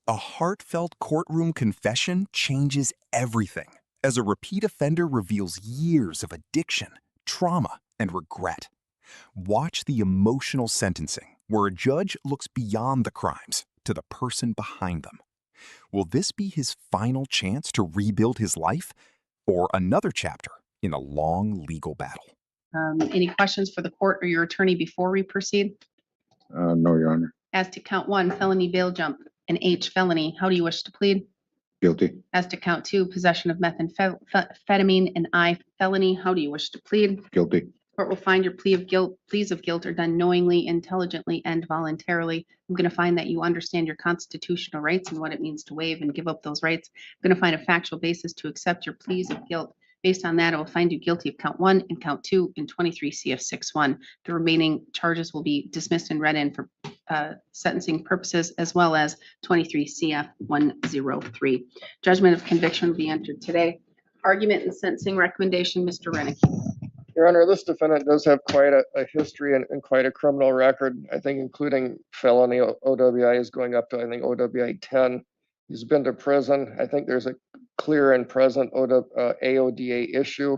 A heartfelt courtroom confession changes everything as a repeat offender reveals years of addiction, trauma, and regret. Watch the emotional sentencing, where a judge looks beyond the crimes to the person behind them. Will this be his final chance to rebuild his life, or another chapter in a long legal battle? Any questions for the court or your attorney before we proceed? No, Your Honor. As to count one, felony bail jump, and H felony, how do you wish to plead? Guilty. As to count two, possession of methamphetamine, and I felony, how do you wish to plead? Guilty. Court will find your pleas of guilt are done knowingly, intelligently, and voluntarily. I'm going to find that you understand your constitutional rights and what it means to waive and give up those rights. I'm going to find a factual basis to accept your pleas of guilt. Based on that, I will find you guilty of count one and count two in 23 CF 6-1. The remaining charges will be dismissed and read in for sentencing purposes, as well as 23 CF 103. Judgment of conviction will be entered today. Argument and sentencing recommendation, Mr. Rennick. Your Honor, this defendant does have quite a history and quite a criminal record, I think, including felony. OWI is going up to, I think, OWI 10. He's been to prison. I think there's a clear and present AODA issue.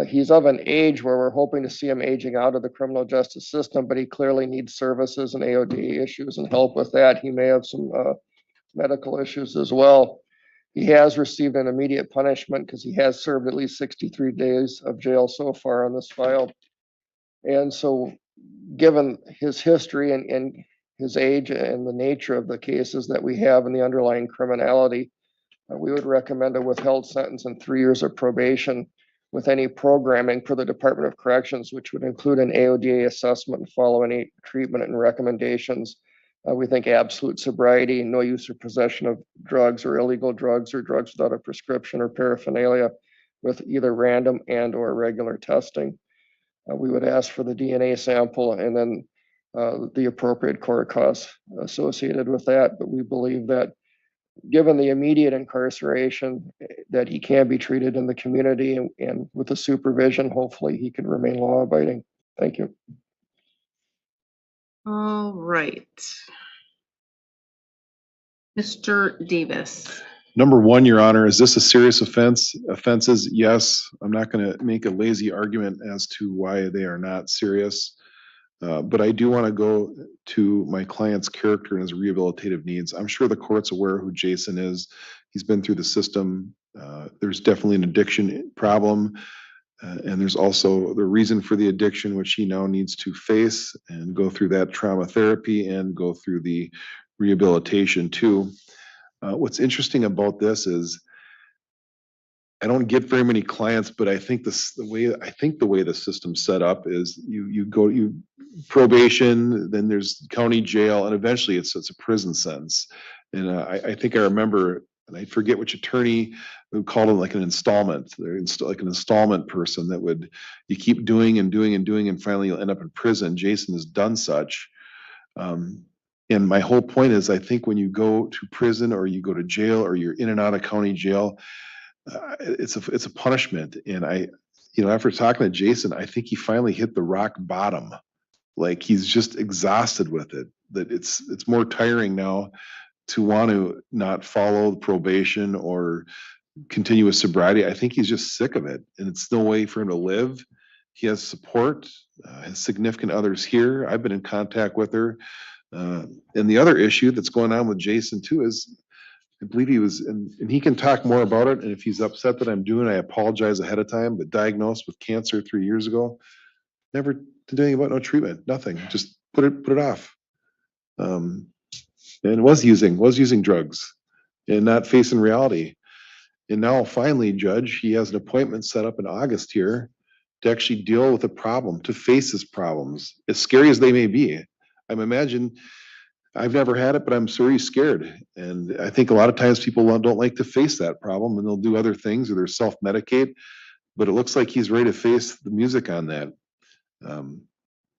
He's of an age where we're hoping to see him aging out of the criminal justice system, but he clearly needs services and AODA issues and help with that. He may have some medical issues as well. He has received an immediate punishment because he has served at least 63 days of jail so far on this file. And so given his history and his age and the nature of the cases that we have and the underlying criminality, we would recommend a withheld sentence and 3 years of probation with any programming for the Department of Corrections, which would include an AODA assessment and follow any treatment and recommendations. We think absolute sobriety, no use or possession of drugs or illegal drugs or drugs without a prescription or paraphernalia with either random and or regular testing. We would ask for the DNA sample and then the appropriate court costs associated with that. But we believe that given the immediate incarceration, that he can be treated in the community and with the supervision, hopefully he can remain law abiding. Thank you. All right. Mr. Davis. Number one, Your Honor, is this a serious offense? Offenses, yes. I'm not going to make a lazy argument as to why they are not serious. But I do want to go to my client's character and his rehabilitative needs. I'm sure the court's aware who Jason is. He's been through the system. There's definitely an addiction problem. And there's also the reason for the addiction, which he now needs to face and go through that trauma therapy and go through the rehabilitation too. What's interesting about this is I don't get very many clients, but I think the way the system's set up is you probation, then there's county jail, and eventually it's a prison sentence. And I think I remember, and I forget which attorney who called it like an installment. They're like an installment person that you keep doing and doing and doing, and finally you'll end up in prison. Jason has done such. And my whole point is, I think when you go to prison or you go to jail or you're in and out of county jail, it's a punishment. And after talking to Jason, I think he finally hit the rock bottom. Like he's just exhausted with it. That it's more tiring now to want to not follow the probation or continue with sobriety. I think he's just sick of it, and it's no way for him to live. He has support, his significant others here. I've been in contact with her. And the other issue that's going on with Jason too is, I believe he was, and he can talk more about it. And if he's upset that I'm doing, I apologize ahead of time, but diagnosed with cancer 3 years ago, never did anything about no treatment, nothing, just put it off. And was using drugs and not facing reality. And now finally, Judge, he has an appointment set up in August here to actually deal with a problem, to face his problems, as scary as they may be. I'm imagine, I've never had it, but I'm sure he's scared. And I think a lot of times people don't like to face that problem, and they'll do other things or they're self-medicate, but it looks like he's ready to face the music on that.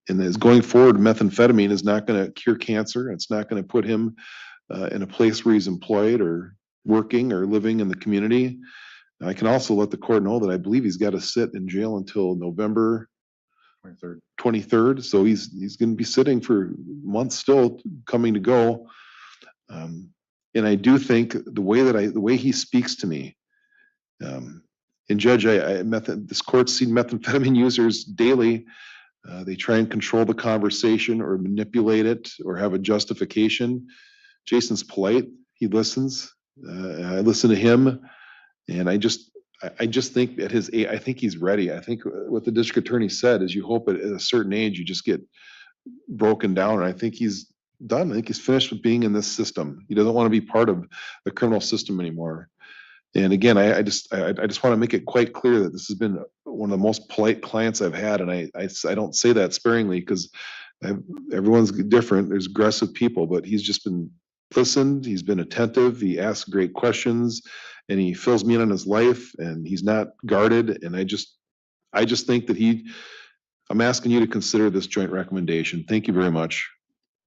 And as going forward, methamphetamine is not going to cure cancer. It's not going to put him in a place where he's employed or working or living in the community. I can also let the court know that I believe he's got to sit in jail until November 23rd. So he's going to be sitting for months still, coming to go. And And I do think the way he speaks to me, and Judge, this court's seen methamphetamine users daily. They try and control the conversation or manipulate it or have a justification. Jason's polite. He listens. I listen to him, and I just think at his age, I think he's ready. I think what the district attorney said is you hope at a certain age you just get broken down, and I think he's done. I think he's finished with being in this system. He doesn't want to be part of the criminal system anymore. And again, I just want to make it quite clear that this has been one of the most polite clients I've had, and I don't say that sparingly because everyone's different. There's aggressive people, but he's just been listened. He's been attentive. He asks great questions, and he fills me in on his life. And he's not guarded. And I just think that I'm asking you to consider this joint recommendation. Thank you very much.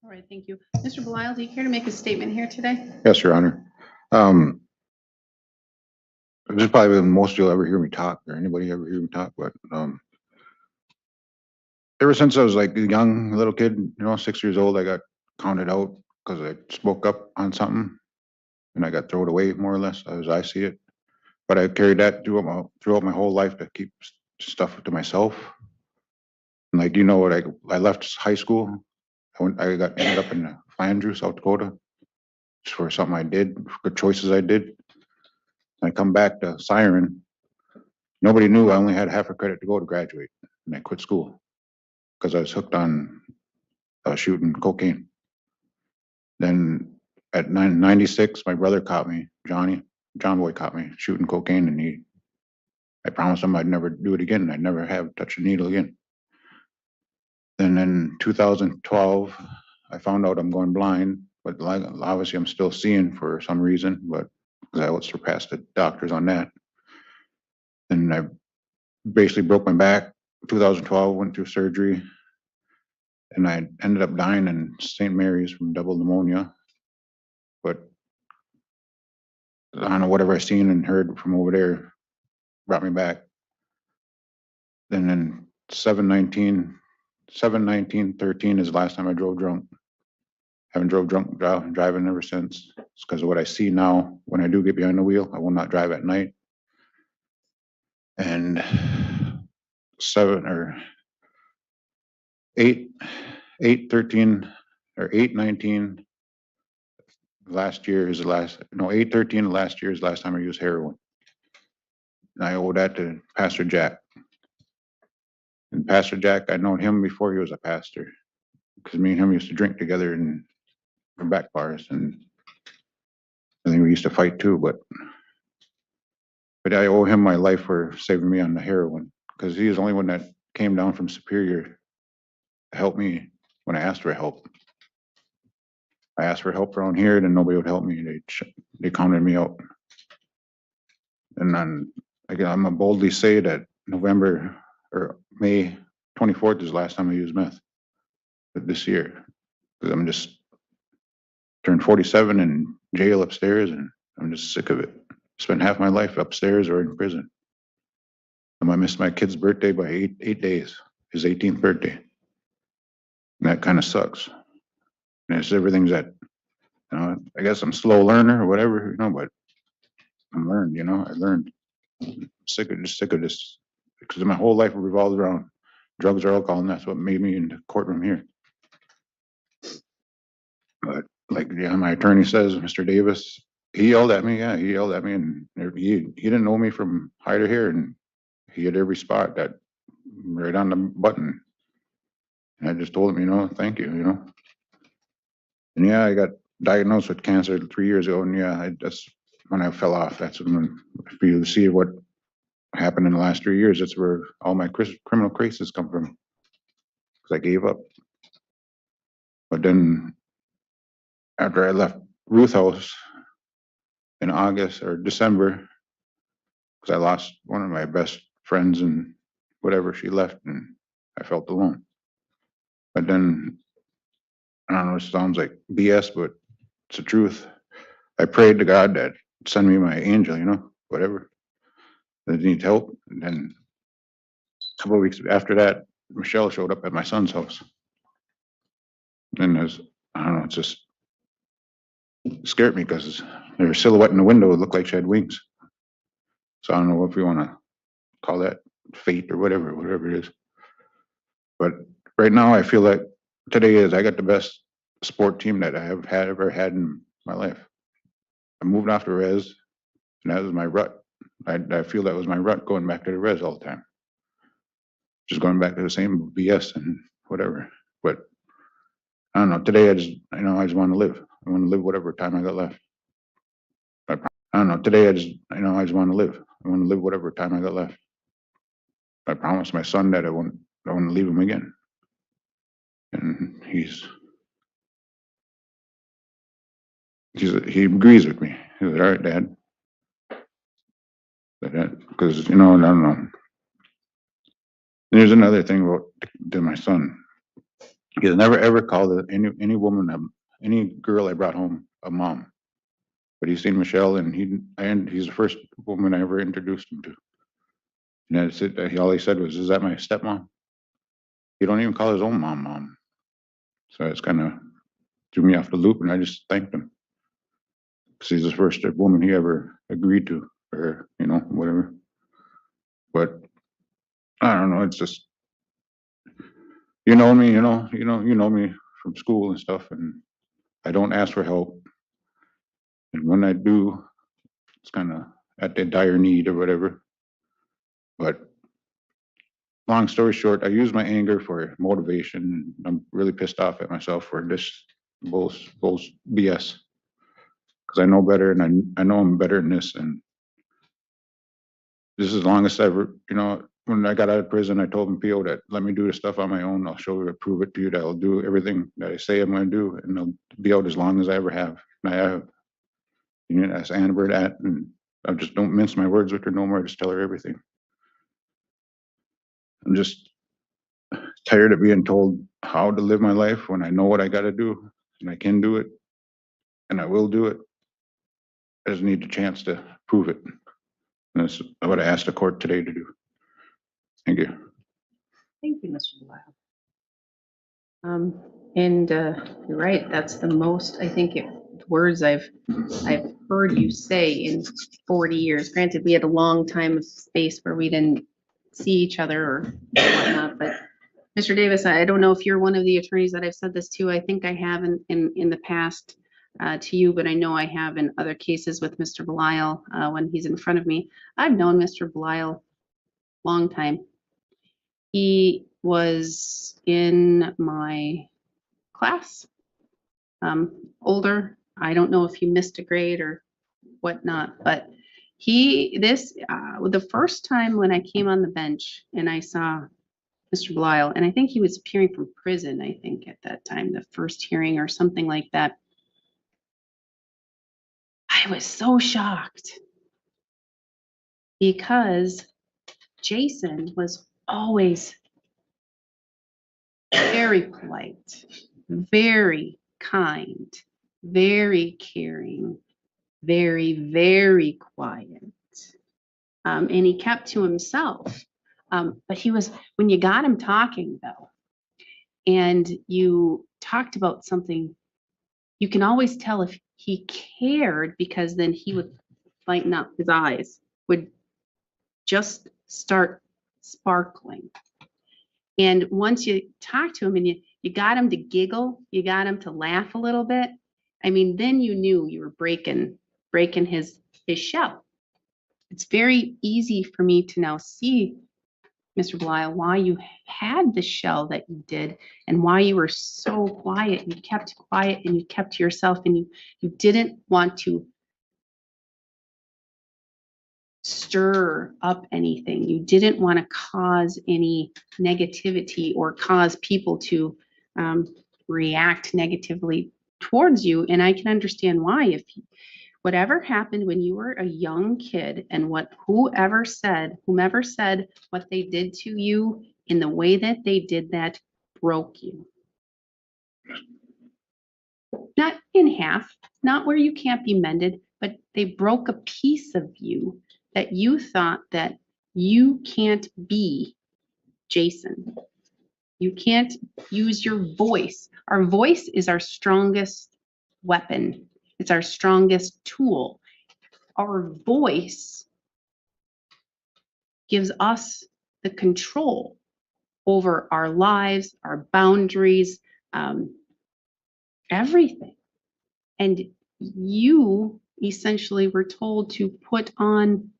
All right, thank you. Mr. Belisle, do you care to make a statement here today? Yes, Your Honor. This is probably the most you'll ever hear me talk, or anybody ever hear me talk, but ever since I was like a young little kid, 6 years old, I got counted out because I spoke up on something, and I got thrown away more or less as I see it. But I carried that throughout my whole life to keep stuff to myself. And like, what I left high school. I ended up in Flandreau, South Dakota, just for something I did, good choices I did. I come back to Siren. Nobody knew I only had half a credit to go to graduate, and I quit school because I was hooked on shooting cocaine. Then at 96, my brother caught me, John Boy caught me shooting cocaine, and I promised him I'd never do it again. I'd never have touched a needle again. Then in 2012, I found out I'm going blind, but obviously I'm still seeing for some reason, but because I surpassed the doctors on that. And I basically broke my back. 2012, went through surgery, and I ended up dying in St. Mary's from double pneumonia. But I don't know, whatever I seen and heard from over there brought me back. Then in 7/19/13 is the last time I drove drunk. Haven't drove drunk driving ever since. It's because of what I see now. When I do get behind the wheel, I will not drive at night. And 8/19 last year is the last. No, 8/13 last year is the last time I used heroin. And I owe that to Pastor Jack. And Pastor Jack, I known him before he was a pastor, because me and him used to drink together in the back bars, and I think we used to fight too. But I owe him my life for saving me on the heroin, because he was the only one that came down from Superior to help me when I asked for help. I asked for help around here, then nobody would help me. They counted me out. And then I'm gonna boldly say that November or May 24th is the last time I used meth this year, because I'm just turned 47 in jail upstairs, and I'm just sick of it. Spent half my life upstairs or in prison. I missed my kid's birthday by eight days, his 18th birthday. And that kind of sucks. And it's everything's that, I guess I'm a slow learner or whatever, but I'm learned, I learned. Sick of this, because my whole life revolved around drugs or alcohol, and that's what made me in the courtroom here. But like, my attorney says, Mr. Davis, he yelled at me. Yeah, he yelled at me, and he didn't know me from hide to hair, and he hit every spot that right on the button. And I just told him, thank you, And yeah, I got diagnosed with cancer 3 years ago, and yeah, that's when I fell off. That's when, for you to see what happened in the last 3 years, that's where all my criminal cases come from, because I gave up. But then after I left Ruth House in August or December, because I lost one of my best friends and whatever, she left, and I felt alone. But then, I don't know, it sounds like BS, but it's the truth. I prayed to God that send me my angel, whatever, that needs help. And then a couple of weeks after that, Michelle showed up at my son's house. And I don't know, it's just, scared me because her silhouette in the window looked like she had wings. So I don't know if you want to call that fate or whatever it is. But right now, I feel like today I got the best sport team that I have ever had in my life. I moved off the res, and that was my rut. I feel that was my rut, going back to the res all the time. Just going back to the same BS and whatever. But I don't know. Today, I just want to live. I want to live whatever time I got left. I don't know. Today, I just want to live. I want to live whatever time I got left. I promised my son that I wouldn't leave him again. And he agrees with me. He said, all right, Dad. Because, I don't know. There's another thing about to my son. He's never ever called any woman, any girl I brought home, a mom. But he's seen Michelle, and he's the first woman I ever introduced him to. And that's it. All he said was, "Is that my stepmom?" He don't even call his own mom. So it's kind of threw me off the loop, and I just thanked him. Because he's the first woman he ever agreed to, or, whatever. But I don't know, it's just, you know me, you know me from school and stuff, and I don't ask for help. And when I do, it's kind of at the dire need or whatever. But long story short, I use my anger for motivation. I'm really pissed off at myself for this bull BS. Because I know better, and I know I'm better than this. And this is the longest ever, when I got out of prison, I told PO that let me do this stuff on my own. I'll show you, prove it to you that I'll do everything that I say I'm going to do, and I'll be out as long as I ever have. And I have. Ask Amber that, and I just don't mince my words with her no more. I just tell her everything. I'm just tired of being told how to live my life when I know what I got to do, and I can do it, and I will do it. I just need the chance to prove it. And that's what I asked the court today to do. Thank you. Thank you, Mr. Blau. And you're right, that's the most, I think, words I've heard you say in 40 years. Granted, we had a long time of space where we didn't see each other or whatnot, but Mr. Davis, I don't know if you're one of the attorneys that I've said this to. I think I have in the past to you, but I know I have in other cases with Mr. Belial when he's in front of me. I've known Mr. Belial long time. He was in my class, older. I don't know if he missed a grade or whatnot, but the first time when I came on the bench and I saw Mr. Belial, and I think he was appearing from prison, I think at that time, the first hearing or something like that. I was so shocked because Jason was always very polite, very kind, very caring, very, very quiet. And he kept to himself. But when you got him talking though, and you talked about something, you can always tell if he cared, because then he would lighten up, his eyes would just start sparkling. And once you talk to him and you got him to giggle, you got him to laugh a little bit, I mean, then you knew you were breaking his shell. It's very easy for me to now see, Mr. Belial, why you had the shell that you did and why you were so quiet. You kept quiet and you kept to yourself, and you didn't want to stir up anything. You didn't want to cause any negativity or cause people to react negatively towards you. And I can understand why. If whatever happened when you were a young kid, and whomever said what they did to you in the way that they did that broke you. Not in half, not where you can't be mended, but they broke a piece of you that you thought that you can't be Jason. You can't use your voice. Our voice is our strongest weapon. It's our strongest tool. Our voice gives us the control over our lives, our boundaries, everything. And you essentially were told to put on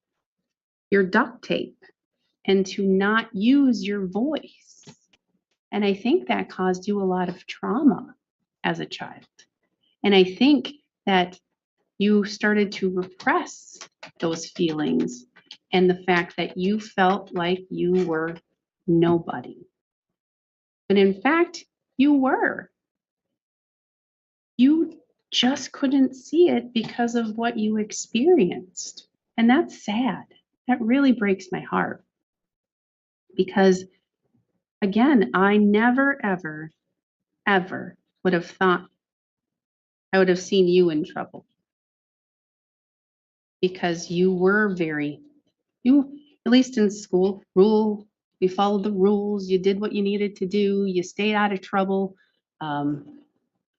your duct tape and to not use your voice. And I think that caused you a lot of trauma as a child. And I think that you started to repress those feelings and the fact that you felt like you were nobody. But in fact, you were. You just couldn't see it because of what you experienced. And that's sad. That really breaks my heart. Because again, I never, ever, ever would have thought I would have seen you in trouble. Because you were at least in school, you followed the rules, you did what you needed to do, you stayed out of trouble, all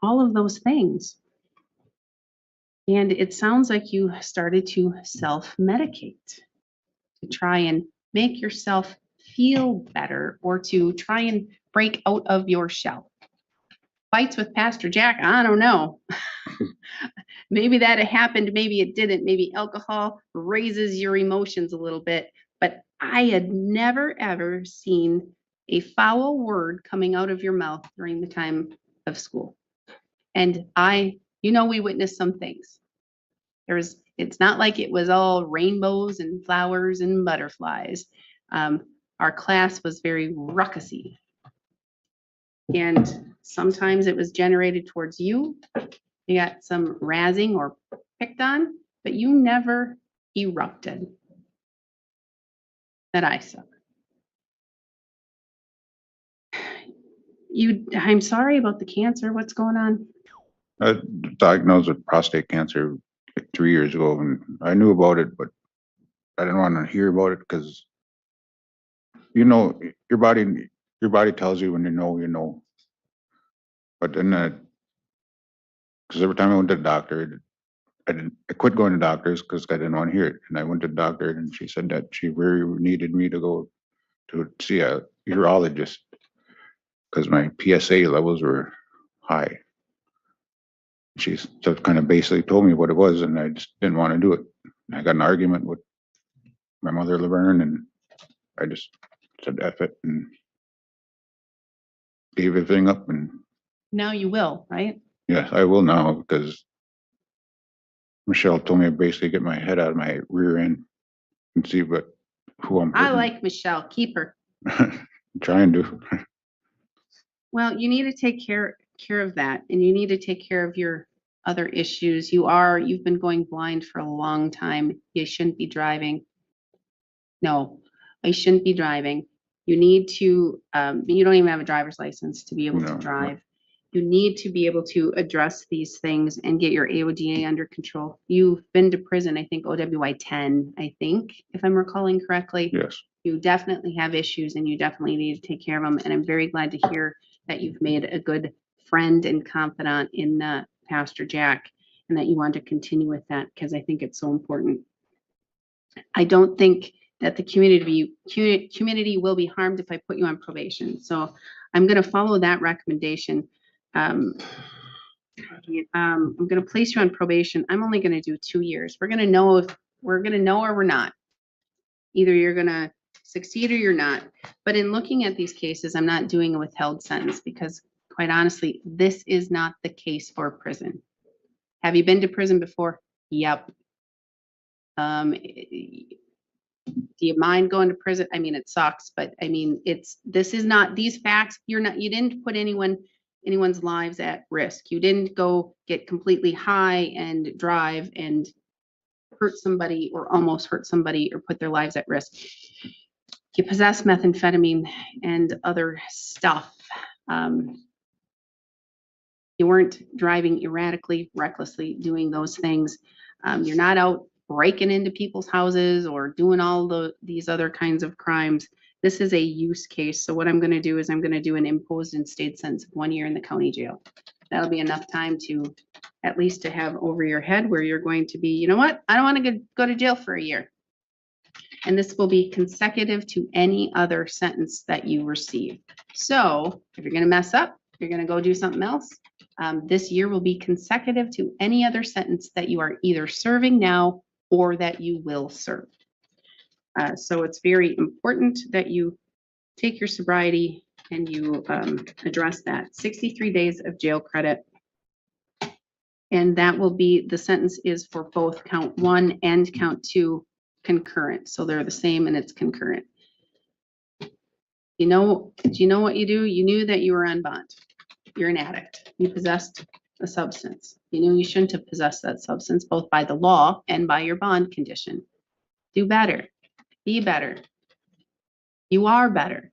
of those things. And it sounds like you started to self-medicate to try and make yourself feel better or to try and break out of your shell. Fights with Pastor Jack, I don't know. Maybe that happened, maybe it didn't. Maybe alcohol raises your emotions a little bit. But I had never, ever seen a foul word coming out of your mouth during the time of school. And we witnessed some things. It's not like it was all rainbows and flowers and butterflies. Our class was very ruckusy. And sometimes it was generated towards you. You got some razzing or picked on, but you never erupted that I saw. I'm sorry about the cancer. What's going on? I was diagnosed with prostate cancer like 3 years ago, and I knew about it, but I didn't want to hear about it because, your body tells you when you know. But then, because every time I went to the doctor, I quit going to doctors because I didn't want to hear it. And I went to the doctor, and she said that she really needed me to go to see a urologist because my PSA levels were high. She kind of basically told me what it was, and I just didn't want to do it. And I got an argument with my mother, Laverne, and I just said F it and gave everything up. And Now you will, right? yes, I will now because Michelle told me to basically get my head out of my rear end and see who I'm I hurting. like Michelle. Keep her. Trying to. Well, you need to take care of that, and you need to take care of your other issues. You've been going blind for a long time. You shouldn't be driving. No, you shouldn't be driving. You need to, you don't even have a driver's license to be able to No. drive. You need to be able to address these things and get your AODA under control. You've been to prison, I think OWI 10, if I'm recalling correctly. Yes. You definitely have issues and you definitely need to take care of them. And I'm very glad to hear that you've made a good friend and confidant in Pastor Jack and that you want to continue with that because I think it's so important. I don't think that the community will be harmed if I put you on probation. So I'm going to follow that recommendation. I'm going to place you on probation. I'm only going to do 2 years. We're going to know or we're not. Either you're going to succeed or you're not. But in looking at these cases, I'm not doing a withheld sentence because quite honestly, this is not the case for prison. Have you been to prison before? Yep. Do you mind going to prison? I mean, it sucks, but I mean, this is not these facts. You didn't put anyone's lives at risk. You didn't go get completely high and drive and hurt somebody or almost hurt somebody or put their lives at risk. You possess methamphetamine and other stuff. You weren't driving erratically, recklessly, doing those things. You're not out breaking into people's houses or doing all these other kinds of crimes. This is a use case. So what I'm going to do is I'm going to do an imposed and stayed sentence of 1 year in the county jail. that'll be enough time to, at least to have over your head where you're going to be, you know what? I don't want to go to jail for a year. And this will be consecutive to any other sentence that you receive. So if you're gonna mess up, you're gonna go do something else, this year will be consecutive to any other sentence that you are either serving now or that you will serve. So it's very important that you take your sobriety and you address that. 63 days of jail credit. And that will be, the sentence is for both count 1 and count 2 concurrent. So they're the same and it's concurrent. You know, do you know what you do? You knew that you were on bond. You're an addict. You possessed a substance. You knew you shouldn't have possessed that substance, both by the law and by your bond condition. Do better. Be better. You are better.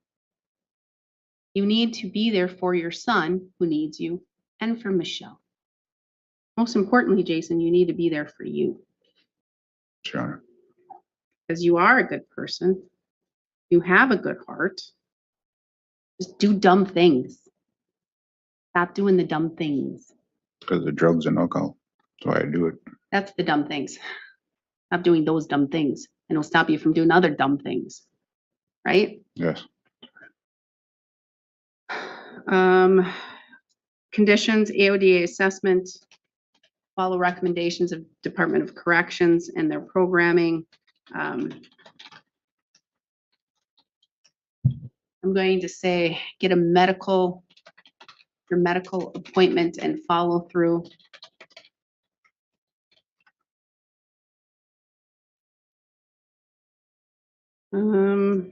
You need to be there for your son who needs you and for Michelle. Most importantly, Jason, you need to be there for you. Sure. Because you are a good person. You have a good heart. Just do dumb things. Stop doing the dumb things. Because of drugs and alcohol. That's why I do it. That's the dumb things. Stop doing those dumb things. And it'll stop you from doing other dumb things. Right? Yes. Conditions, AODA assessment, follow recommendations of Department of Corrections and their programming. I'm going to say, get a your medical appointment and follow through. I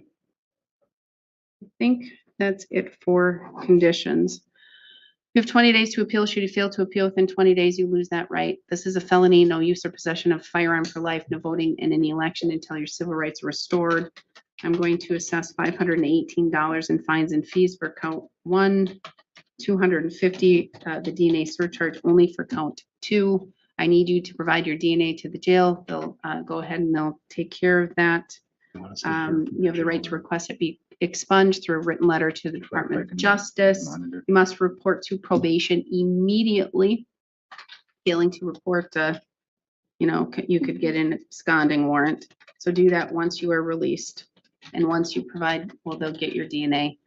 think that's it for conditions. You have 20 days to appeal. Should you fail to appeal within 20 days, you lose that right. This is a felony, no use or possession of firearm for life, no voting in any election until your civil rights are restored. I'm going to assess $518 in fines and fees for count 1, 250, the DNA surcharge only for count 2. I need you to provide your DNA to the jail. They'll go ahead and they'll take care of that. You have the right to request it be expunged through a written letter to the Department of Justice. You must report to probation immediately. Failing to report, you could get an absconding warrant. So do that once you are released. And once you provide, well, they'll get your DNA.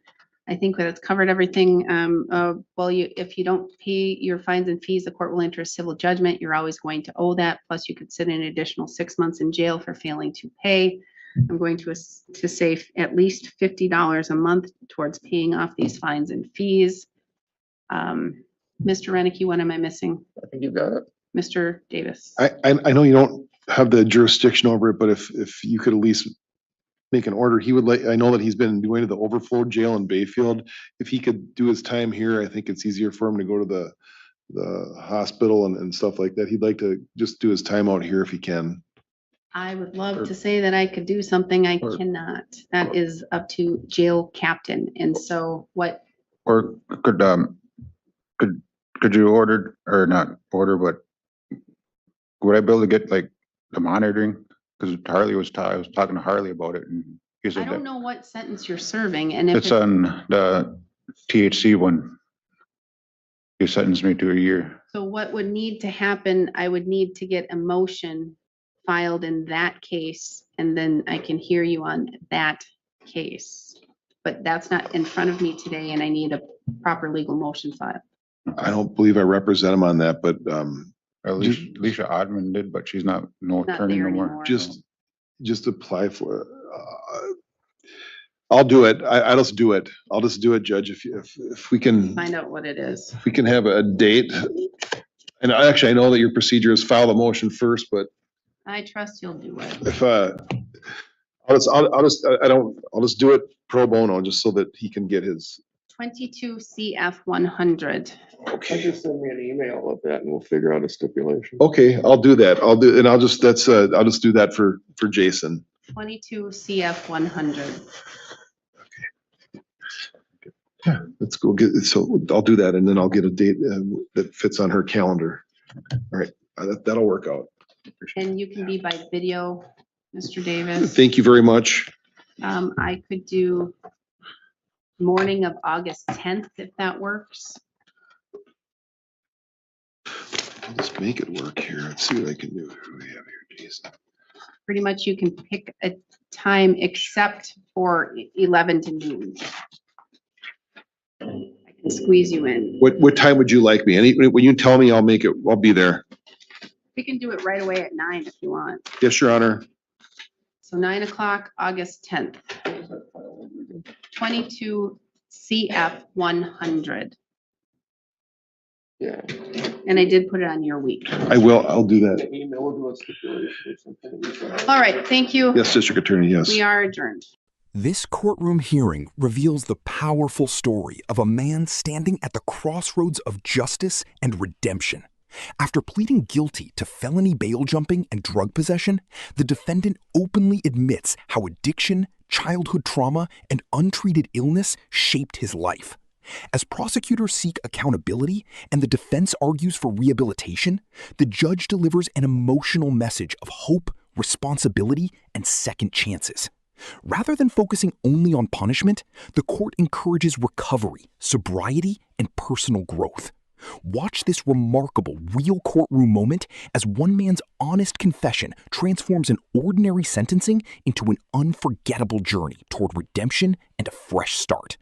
I think that it's covered everything. If you don't pay your fines and fees, the court will enter a civil judgment. You're always going to owe that. Plus you could sit an additional 6 months in jail for failing to pay. I'm going to save at least $50 a month towards paying off these fines and fees. Mr. Renicky, what am I missing? I think you got it. Mr. Davis. I know you don't have the jurisdiction over it, but if you could at least make an order, he would like, I know that he's been going to the overflow jail in Bayfield. If he could do his time here, I think it's easier for him to go to the hospital and stuff like that. He'd like to just do his time out here if he can. I would love to say that I could do something. I cannot. That is up to jail captain. And so what? Or could you order, or not order, but would I be able to get like the monitoring? Because Harley I was talking to Harley about it, and he I said don't that know what sentence you're serving, and if it's on the THC one. You sentenced me to a year. so what would need to happen, I would need to get a motion filed in that case, and then I can hear you on that case. But that's not in front of me today, and I need a proper legal motion filed. I don't believe I represent him on that, but Alicia Oddman did, but she's not Not attorney there no more. anymore. just apply for it. I'll do it. I'll just do it. I'll just do it, Judge. If we can, Find out what it is. if we can have a date. And I know that your procedure is file the motion first, but I trust you'll do it. if I'll just do it pro bono, just so that he can get his. 22 CF 100. Okay. Just send me an email with that and we'll figure out a stipulation. Okay, I'll do that. I'll just do that for Jason. 22 CF 100. Yeah, let's go get it. So I'll do that, and then I'll get a date that fits on her calendar. All right, that'll work out. And you can be by video, Mr. Davis. Thank you very much. I could do morning of August 10th, if that works. Let's make it work here. Let's see what I can do. Who do we have here, Jason? Pretty much you can pick a time except for 11 to noon. I can squeeze you in. What time would you like me? When you tell me, I'll be there. We can do it right away at 9 if you want. Yes, Your Honor. So 9 o'clock, August 10th. 22 CF 100. Yeah. And I did put it on your week. I'll do that. Email will do a stipulation or something. All right, thank you. Yes, District Attorney, yes. We are adjourned. This courtroom hearing reveals the powerful story of a man standing at the crossroads of justice and redemption. After pleading guilty to felony bail jumping and drug possession, the defendant openly admits how addiction, childhood trauma, and untreated illness shaped his life. As prosecutors seek accountability and the defense argues for rehabilitation, the judge delivers an emotional message of hope, responsibility, and second chances. Rather than focusing only on punishment, the court encourages recovery, sobriety, and personal growth. Watch this remarkable real courtroom moment as one man's honest confession transforms an ordinary sentencing into an unforgettable journey toward redemption and a fresh start.